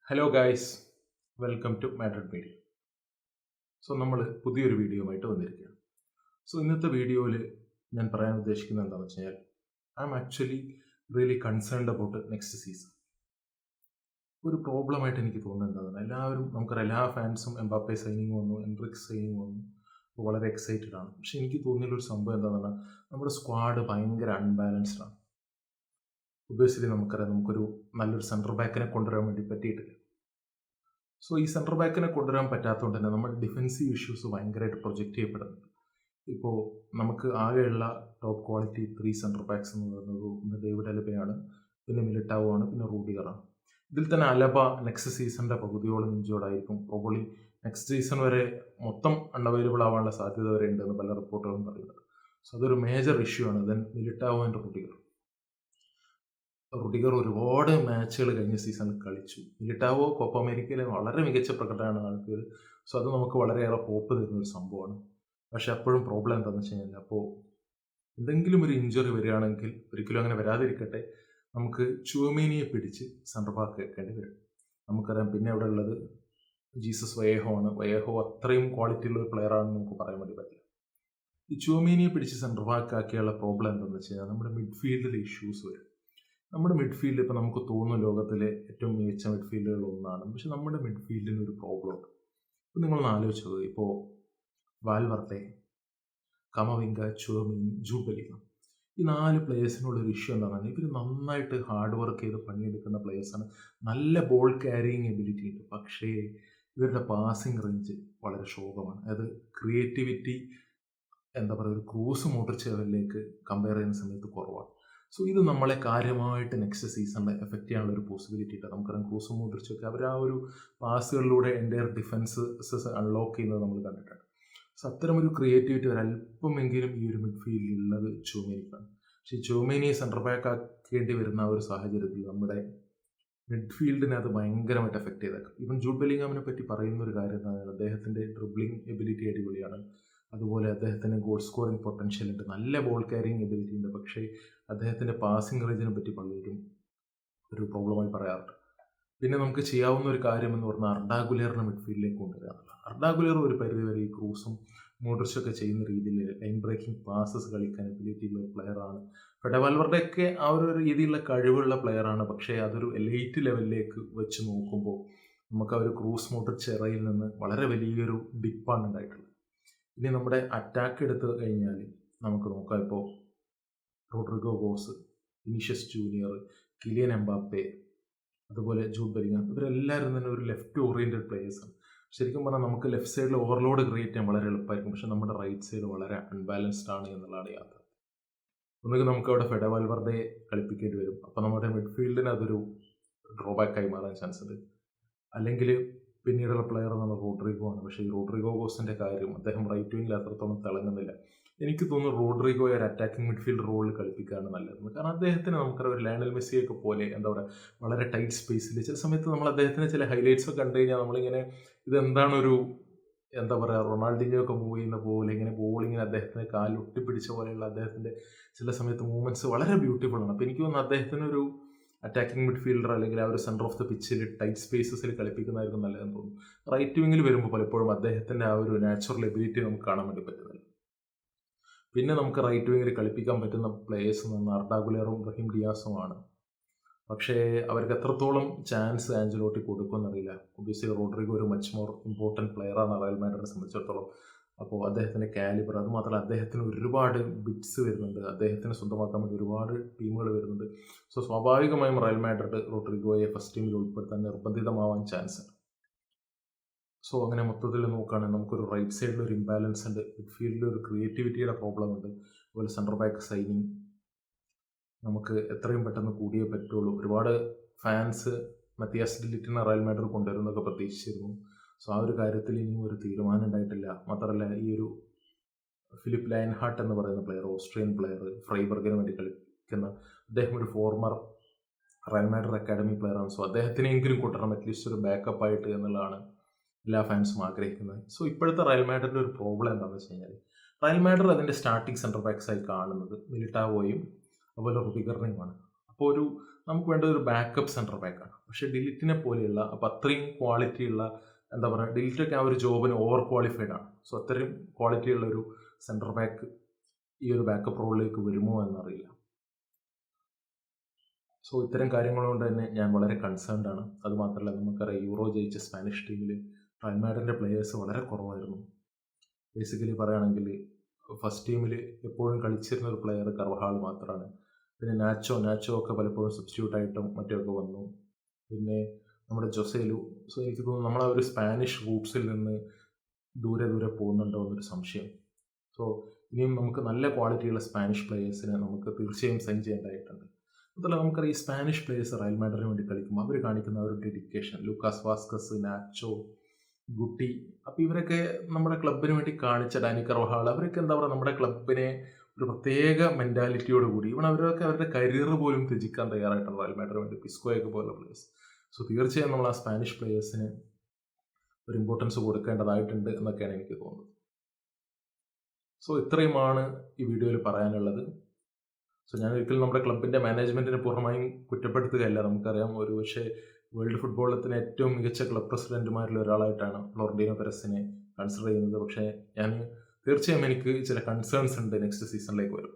Hello guys, welcome to Madrid media. നമ്മൾ പുതിയൊരു വീഡിയോയുമായിട്ട് വന്നിരിക്കുകയാണ്. ഇന്നത്തെ വീഡിയോയിൽ ഞാൻ പറയാൻ ഉദ്ദേശിക്കുന്നത് എന്താണെന്ന് വെച്ച് കഴിഞ്ഞാൽ I am actually really concerned about next season. ഒരു പ്രോബ്ലമായിട്ട് എനിക്ക് തോന്നുന്നത് എന്താണെന്ന് നമുക്കറിയാം, എല്ലാ ഫാൻസും എംബാപ്പെ സൈനിങ് വന്നു, എൻട്രിക് സൈനിങ് വന്നു, വളരെ എക്സൈറ്റഡ് ആണ്. പക്ഷെ എനിക്ക് തോന്നിയൊരു സംഭവം എന്താണെന്ന് പറഞ്ഞാൽ നമ്മുടെ സ്ക്വാഡ് ഭയങ്കര അൺബാലൻസ്ഡ് ആണ്. ഒബ്വിയസ്ലി നമുക്കറിയാം, നമുക്കൊരു നല്ലൊരു സെൻറ്റർ ബാക്കിനെ കൊണ്ടുവരാൻ വേണ്ടി പറ്റിയിട്ടില്ല. ഈ സെൻറ്റർ ബാക്കിനെ കൊണ്ടുവരാൻ പറ്റാത്തതുകൊണ്ട് തന്നെ നമ്മുടെ ഡിഫെൻസീവ് ഇഷ്യൂസ് ഭയങ്കരമായിട്ട് പ്രൊജക്റ്റ് ചെയ്യപ്പെടുന്നുണ്ട്. ഇപ്പോൾ നമുക്ക് ആകെയുള്ള ടോപ്പ് ക്വാളിറ്റി 3 സെൻറ്റർ ബാക്സ് എന്ന് പറയുന്നത് ഒന്ന് ഡേവിഡ് അലബയാണ്, പിന്നെ മിലിറ്റാവോ ആണ്, പിന്നെ റൂഡിഗറാണ്. ഇതിൽ തന്നെ അലബ നെക്സ്റ്റ് സീസണിൻ്റെ പകുതിയോളം ഇഞ്ചോർഡായിരിക്കും. പ്രോബബ്ലി നെക്സ്റ്റ് സീസൺ വരെ മൊത്തം അൺഅവൈലബിൾ ആവാനുള്ള സാധ്യത വരെ ഉണ്ടെന്ന് പല റിപ്പോർട്ടുകളും പറയുന്നത്. അതൊരു മേജർ ഇഷ്യൂ ആണ്. ദെൻ മിലിറ്റാവോ ആൻഡ് റുഡിഗർ ഒരുപാട് മാച്ചുകൾ കഴിഞ്ഞ സീസണിൽ കളിച്ചു. മിലിറ്റാവോ കോപ്പ അമേരിക്കയിലെ വളരെ മികച്ച പ്രകടനമാണ് ആൾക്ക്. അത് നമുക്ക് വളരെയേറെ ഹോപ്പ് തരുന്ന ഒരു സംഭവമാണ്. പക്ഷെ അപ്പോഴും പ്രോബ്ലം എന്താണെന്ന് വെച്ച് കഴിഞ്ഞാൽ, അപ്പോൾ എന്തെങ്കിലും ഒരു ഇഞ്ചുറി വരികയാണെങ്കിൽ, ഒരിക്കലും അങ്ങനെ വരാതിരിക്കട്ടെ, നമുക്ക് ചുവമേനിയെ പിടിച്ച് സെൻറ്റർ ബാക്ക് വെക്കേണ്ടി വരും. നമുക്കറിയാം, പിന്നെ അവിടെ ഉള്ളത് ജീസസ് വയേഹോ ആണ്. വയേഹോ അത്രയും ക്വാളിറ്റി ഉള്ള ഒരു പ്ലെയർ ആണെന്ന് നമുക്ക് പറയാൻ വേണ്ടി പറ്റില്ല. ഈ ചുവമേനിയെ പിടിച്ച് സെൻറ്റർ ബാക്ക് ആക്കിയുള്ള പ്രോബ്ലം എന്താണെന്ന് വെച്ച് കഴിഞ്ഞാൽ, നമ്മുടെ മിഡ്ഫീൽഡിൽ ഇഷ്യൂസ് വരും. നമ്മുടെ മിഡ്ഫീൽഡ് ഇപ്പോൾ നമുക്ക് തോന്നുന്നു ലോകത്തിലെ ഏറ്റവും മികച്ച മിഡ്ഫീൽഡുകൾ ഒന്നാണ്. പക്ഷെ നമ്മുടെ മിഡ്ഫീൽഡിന് ഒരു പ്രോബ്ലം ഉണ്ട്. ഇപ്പോൾ നിങ്ങളൊന്ന് ആലോചിച്ചത്, ഇപ്പോൾ വാൽവർട്ടെ, കമവിംഗ, ചുവമീൻ, ജൂഡ് ബെല്ലിംഗം, ഈ 4 പ്ലേയേഴ്സിനുള്ളൊരു ഇഷ്യൂ എന്താണെന്ന്, ഇവർ നന്നായിട്ട് ഹാർഡ് വർക്ക് ചെയ്ത് പണിയെടുക്കുന്ന പ്ലേയേഴ്സാണ്. നല്ല ബോൾ ക്യാരിയിങ് എബിലിറ്റി ഉണ്ട്. പക്ഷേ ഇവരുടെ പാസിംഗ് റേഞ്ച് വളരെ ശോകമാണ്. അതായത് ക്രിയേറ്റിവിറ്റി എന്താ പറയുക, ഒരു ക്രൂസ് മോഡ്രിച്ച് ലെവലിലേക്ക് കമ്പയർ ചെയ്യുന്ന സമയത്ത് കുറവാണ്. ഇത് നമ്മളെ കാര്യമായിട്ട് നെക്സ്റ്റ് സീസണിൽ എഫക്റ്റ് ചെയ്യാനുള്ള ഒരു പോസിബിലിറ്റി ഉണ്ട്. നമുക്കറിയാം, ക്രൂസ് മോഡ്രിച്ചൊക്കെ അവർ ആ ഒരു പാസുകളിലൂടെ എൻ്റയർ ഡിഫൻസസ് അൺലോക്ക് ചെയ്യുന്നത് നമ്മൾ കണ്ടിട്ടുണ്ട്. അത്തരമൊരു ക്രിയേറ്റിവിറ്റി ഒരല്പമെങ്കിലും ഈ ഒരു മിഡ്ഫീൽഡിൽ ഉള്ളത് ചുവമേനിക്കാണ്. പക്ഷേ ചുവമേനിയെ സെൻറ്റർ ബാക്ക് ആക്കേണ്ടി വരുന്ന ആ ഒരു സാഹചര്യത്തിൽ നമ്മുടെ മിഡ്ഫീൽഡിനെ അത് ഭയങ്കരമായിട്ട് എഫക്റ്റ് ചെയ്തേക്കാം. ഇവൻ ജൂഡ് ബെല്ലിംഗാമിനെ പറ്റി പറയുന്ന ഒരു കാര്യം എന്താണ്, അദ്ദേഹത്തിൻ്റെ ഡ്രിബ്ലിംഗ് എബിലിറ്റി അടിപൊളിയാണ്. അതുപോലെ അദ്ദേഹത്തിന് ഗോൾ സ്കോറിംഗ് പൊട്ടൻഷ്യൽ ഉണ്ട്, നല്ല ബോൾ ക്യാരിങ് എബിലിറ്റി ഉണ്ട്. പക്ഷേ അദ്ദേഹത്തിൻ്റെ പാസിംഗ് റേഞ്ചിനെ പറ്റി പലരും ഒരു പ്രോബ്ലമായി പറയാറുണ്ട്. പിന്നെ നമുക്ക് ചെയ്യാവുന്ന ഒരു കാര്യം എന്ന് പറഞ്ഞാൽ അർഡാ ഗുലേറിനെ മിഡ്ഫീൽഡിലേക്ക് കൊണ്ടുവരിക എന്നുള്ളതാണ്. അർഡാ ഗുലേർ ഒരു പരിധിവരെ ഈ ക്രൂസും മോഡ്രിച്ചൊക്കെ ചെയ്യുന്ന രീതിയിൽ ലൈൻ ബ്രേക്കിംഗ് പാസസ് കളിക്കാൻ എബിലിറ്റി ഉള്ള ഒരു പ്ലെയറാണ്. ഫെഡെ വാൽവർഡെയൊക്കെ ആ ഒരു രീതിയിലുള്ള കഴിവുള്ള പ്ലെയറാണ്. പക്ഷേ അതൊരു എലൈറ്റ് ലെവലിലേക്ക് വെച്ച് നോക്കുമ്പോൾ നമുക്ക് ആ ഒരു ക്രൂസ് മോഡ്രിച്ച് എറയിൽ നിന്ന് വളരെ വലിയൊരു ഡിപ്പാണ് ഉണ്ടായിട്ടുള്ളത്. ഇനി നമ്മുടെ അറ്റാക്ക് എടുത്തു കഴിഞ്ഞാൽ നമുക്ക് നോക്കാം, ഇപ്പോൾ Rodrigo goes, Vinicius junior, Kylian Mbappe, അതുപോലെ ജൂഡ് ബെല്ലിംഗം, ഇവരെല്ലാവരും തന്നെ ഒരു ലെഫ്റ്റ് ഓറിയൻറ്റഡ് പ്ലേയേഴ്സാണ്. ശരിക്കും പറഞ്ഞാൽ നമുക്ക് ലെഫ്റ്റ് സൈഡിൽ ഓവർലോഡ് ക്രിയേറ്റ് ചെയ്യാൻ വളരെ എളുപ്പമായിരിക്കും. പക്ഷേ നമ്മുടെ റൈറ്റ് സൈഡ് വളരെ അൺബാലൻസ്ഡ് ആണ് എന്നുള്ളതാണ് യാത്ര. ഒന്നുകിൽ നമുക്ക് അവിടെ ഫെഡെ വാൽവർഡെ കളിപ്പിക്കേണ്ടി വരും. അപ്പോൾ നമ്മുടെ മിഡ്ഫീൽഡിന് അതൊരു ഡ്രോബാക്കായി മാറാൻ ചാൻസ് ഉണ്ട്. അല്ലെങ്കിൽ പിന്നീടുള്ള പ്ലെയർ എന്നുള്ള റോഡ്രിഗോ ആണ്. പക്ഷേ ഈ റോഡ്രിഗോ ഗോസിൻ്റെ കാര്യം, അദ്ദേഹം റൈറ്റ് വിങ്ങിൽ അത്രത്തോളം തിളങ്ങുന്നില്ല. എനിക്ക് തോന്നുന്നു റോഡ്രിഗോയെ ഒരു അറ്റാക്കിംഗ് മിഡ്ഫീൽഡ് റോളിൽ കളിപ്പിക്കുകയാണ് നല്ലത്. കാരണം അദ്ദേഹത്തിന് നമുക്കറിയാം, ഒരു ലയണൽ മെസ്സിയൊക്കെ പോലെ എന്താ പറയുക, വളരെ ടൈറ്റ് സ്പേസിൽ ചില സമയത്ത് നമ്മൾ അദ്ദേഹത്തിന് ചില ഹൈലൈറ്റ്സ് ഒക്കെ കണ്ടു കഴിഞ്ഞാൽ നമ്മളിങ്ങനെ ഇതെന്താണൊരു എന്താ പറയുക, റൊണാൾഡിനോ ഒക്കെ മൂവ് ചെയ്യുന്ന പോലെ ഇങ്ങനെ ബോളിങ്ങിന് അദ്ദേഹത്തിന് കാലിൽ ഒട്ടിപ്പിടിച്ച പോലെയുള്ള അദ്ദേഹത്തിൻ്റെ ചില സമയത്ത് മൂവ്മെൻറ്റ്സ് വളരെ ബ്യൂട്ടിഫുൾ ആണ്. അപ്പോൾ എനിക്ക് തോന്നുന്നു അദ്ദേഹത്തിനൊരു അറ്റാക്കിംഗ് മിഡ്ഫീൽഡർ അല്ലെങ്കിൽ ആ ഒരു സെൻറ്റർ ഓഫ് ദ പിച്ചിൽ ടൈറ്റ് സ്പേസസിൽ കളിപ്പിക്കുന്നതായിരിക്കും നല്ലതെന്ന് തോന്നുന്നു. റൈറ്റ് വിങ്ങിൽ വരുമ്പോൾ പലപ്പോഴും അദ്ദേഹത്തിൻ്റെ ആ ഒരു നാച്ചുറൽ എബിലിറ്റി നമുക്ക് കാണാൻ വേണ്ടി പറ്റുന്നില്ല. പിന്നെ നമുക്ക് റൈറ്റ് വിങ്ങിൽ കളിപ്പിക്കാൻ പറ്റുന്ന പ്ലേയേഴ്സ് എന്ന് പറഞ്ഞാൽ അർഡാ ഗുലേറും റഹീം ഡിയാസുമാണ്. പക്ഷേ അവർക്ക് എത്രത്തോളം ചാൻസ് ആഞ്ചലോട്ടി കൊടുക്കുമെന്നറിയില്ല. ഒബ്വിയസ്ലി റോഡ്രിഗോ ഒരു മച്ച് മോർ ഇമ്പോർട്ടൻറ്റ് പ്ലെയറാണ് റയൽ മാഡ്രിഡിനെ സംബന്ധിച്ചിടത്തോളം. അപ്പോൾ അദ്ദേഹത്തിൻ്റെ കാലിബർ, അത് മാത്രമല്ല അദ്ദേഹത്തിന് ഒരുപാട് ബിറ്റ്സ് വരുന്നുണ്ട്, അദ്ദേഹത്തിന് സ്വന്തമാക്കാൻ വേണ്ടി ഒരുപാട് ടീമുകൾ വരുന്നുണ്ട്. സ്വാഭാവികമായും റയൽ മാഡ്രിഡ് റോഡ്രിഗോയെ ഫസ്റ്റ് ടീമിൽ ഉൾപ്പെടുത്താൻ നിർബന്ധിതമാവാൻ ചാൻസ് ഉണ്ട്. അങ്ങനെ മൊത്തത്തിൽ നോക്കുകയാണെങ്കിൽ നമുക്കൊരു റൈറ്റ് സൈഡിൽ ഒരു ഇംബാലൻസ് ഉണ്ട്, മിഡ്ഫീൽഡിൽ ഒരു ക്രിയേറ്റിവിറ്റിയുടെ പ്രോബ്ലം ഉണ്ട്, അതുപോലെ സെൻറ്റർ ബാക്ക് സൈനിങ് നമുക്ക് എത്രയും പെട്ടെന്ന് കൂടിയേ പറ്റുള്ളൂ. ഒരുപാട് ഫാൻസ് മത്തിയാസ് ഡി ലിറ്റിനെ റയൽ മാഡ്രിഡ് കൊണ്ടുവരുന്നതൊക്കെ പ്രതീക്ഷിച്ചിരുന്നു. ആ ഒരു കാര്യത്തിൽ ഇനിയും ഒരു തീരുമാനം ഉണ്ടായിട്ടില്ല. മാത്രമല്ല, ഈ ഒരു ഫിലിപ്പ് ലൈൻഹാർട്ട് എന്ന് പറയുന്ന പ്ലെയർ, ഓസ്ട്രിയൻ പ്ലെയർ, ഫ്രൈബർഗിന് വേണ്ടി കളിക്കുന്ന അദ്ദേഹം ഒരു ഫോർമർ റയൽ മാഡ്രിഡ് അക്കാഡമി പ്ലെയറാണ്. അദ്ദേഹത്തിനെങ്കിലും കൊണ്ടുവരണം, അറ്റ്ലീസ്റ്റ് ഒരു ബാക്കപ്പ് ആയിട്ട് എന്നുള്ളതാണ് എല്ലാ ഫാൻസും ആഗ്രഹിക്കുന്നത്. ഇപ്പോഴത്തെ റയൽ മാഡ്രിഡിൻ്റെ ഒരു പ്രോബ്ലം എന്താണെന്ന് വെച്ച് കഴിഞ്ഞാൽ, റയൽ മാഡ്രിഡ് അതിൻ്റെ സ്റ്റാർട്ടിംഗ് സെൻറ്റർ ബാക്സായി കാണുന്നത് മിലിറ്റാവോയും അതുപോലെ റുഡിഗറിനെയുമാണ്. അപ്പോൾ ഒരു നമുക്ക് വേണ്ടത് ഒരു ബാക്കപ്പ് സെൻറ്റർ ബാക്കാണ്. പക്ഷേ ഡിലിറ്റിനെ പോലെയുള്ള അപ്പോൾ അത്രയും ക്വാളിറ്റിയുള്ള എന്താ പറയുക, ഡിലിറ്റൊക്കെ ആ ഒരു ജോബിന് ഓവർ ക്വാളിഫൈഡ് ആണ്. സോ അത്രയും ക്വാളിറ്റിയുള്ള ഒരു സെൻറ്റർ ബാക്ക് ഈ ഒരു ബാക്കപ്പ് റോളിലേക്ക് വരുമോ എന്നറിയില്ല. സോ ഇത്തരം കാര്യങ്ങൾ കൊണ്ട് തന്നെ ഞാൻ വളരെ കൺസേൺഡ് ആണ്. അതുമാത്രമല്ല, നമുക്കറിയാം യൂറോ ജയിച്ച സ്പാനിഷ് ടീമിൽ റയൽ മാഡ്രിഡിൻ്റെ പ്ലെയേഴ്സ് വളരെ കുറവായിരുന്നു. ബേസിക്കലി പറയുകയാണെങ്കിൽ ഫസ്റ്റ് ടീമിൽ എപ്പോഴും കളിച്ചിരുന്ന ഒരു പ്ലെയർ കർവഹാൾ മാത്രമാണ്. പിന്നെ നാച്ചോ ഒക്കെ പലപ്പോഴും സബ്സ്റ്റിറ്റ്യൂട്ടായിട്ടും മറ്റൊക്കെ വന്നു. പിന്നെ നമ്മുടെ ജൊസേലു. സോ എനിക്ക് തോന്നുന്നു നമ്മൾ ആ ഒരു സ്പാനിഷ് റൂട്ട്സിൽ നിന്ന് ദൂരെ പോകുന്നുണ്ടോ എന്നൊരു സംശയം. സോ ഇനിയും നമുക്ക് നല്ല ക്വാളിറ്റിയുള്ള സ്പാനിഷ് പ്ലെയേഴ്സിനെ നമുക്ക് തീർച്ചയായും സൈൻ ചെയ്യേണ്ടതായിട്ടുണ്ട്. അതുപോലെ നമുക്കറിയാം ഈ സ്പാനിഷ് പ്ലെയേഴ്സ് റയൽ മാഡ്രിഡിന് വേണ്ടി കളിക്കുമ്പോൾ അവർ കാണിക്കുന്ന ഒരു ഡെഡിക്കേഷൻ, ലൂക്കാസ് വാസ്കസ്, നാച്ചോ, ഗുട്ടി, അപ്പോൾ ഇവരൊക്കെ നമ്മുടെ ക്ലബിന് വേണ്ടി കാണിച്ച ഡാനി കർവഹാൾ, അവരൊക്കെ എന്താ പറയുക, നമ്മുടെ ക്ലബിനെ ഒരു പ്രത്യേക മെൻറ്റാലിറ്റിയോട് കൂടി അവരൊക്കെ അവരുടെ കരിയർ പോലും ത്യജിക്കാൻ തയ്യാറായിട്ടുണ്ട് റയൽ മാഡ്രിഡിന് വേണ്ടി, പിസ്കോയൊക്കെ പോലുള്ള പ്ലേയേഴ്സ്. സോ തീർച്ചയായും നമ്മൾ ആ സ്പാനിഷ് പ്ലേയേഴ്സിന് ഒരു ഇമ്പോർട്ടൻസ് കൊടുക്കേണ്ടതായിട്ടുണ്ട് എന്നൊക്കെയാണ് എനിക്ക് തോന്നുന്നത്. സോ ഇത്രയുമാണ് ഈ വീഡിയോയിൽ പറയാനുള്ളത്. സോ ഞാൻ ഒരിക്കലും നമ്മുടെ ക്ലബിൻ്റെ മാനേജ്മെൻറ്റിനെ പൂർണ്ണമായും കുറ്റപ്പെടുത്തുകയല്ല. നമുക്കറിയാം, ഒരു പക്ഷേ വേൾഡ് ഫുട്ബോളത്തിന് ഏറ്റവും മികച്ച ക്ലബ് പ്രസിഡന്റുമാരിൽ ഒരാളായിട്ടാണ് ഫ്ലോറന്റീനോ പെരസിനെ കൺസിഡർ ചെയ്യുന്നത്. പക്ഷേ തീർച്ചയായും എനിക്ക് ചില കൺസേൺസ് ഉണ്ട് നെക്സ്റ്റ് സീസണിലേക്ക് വരും.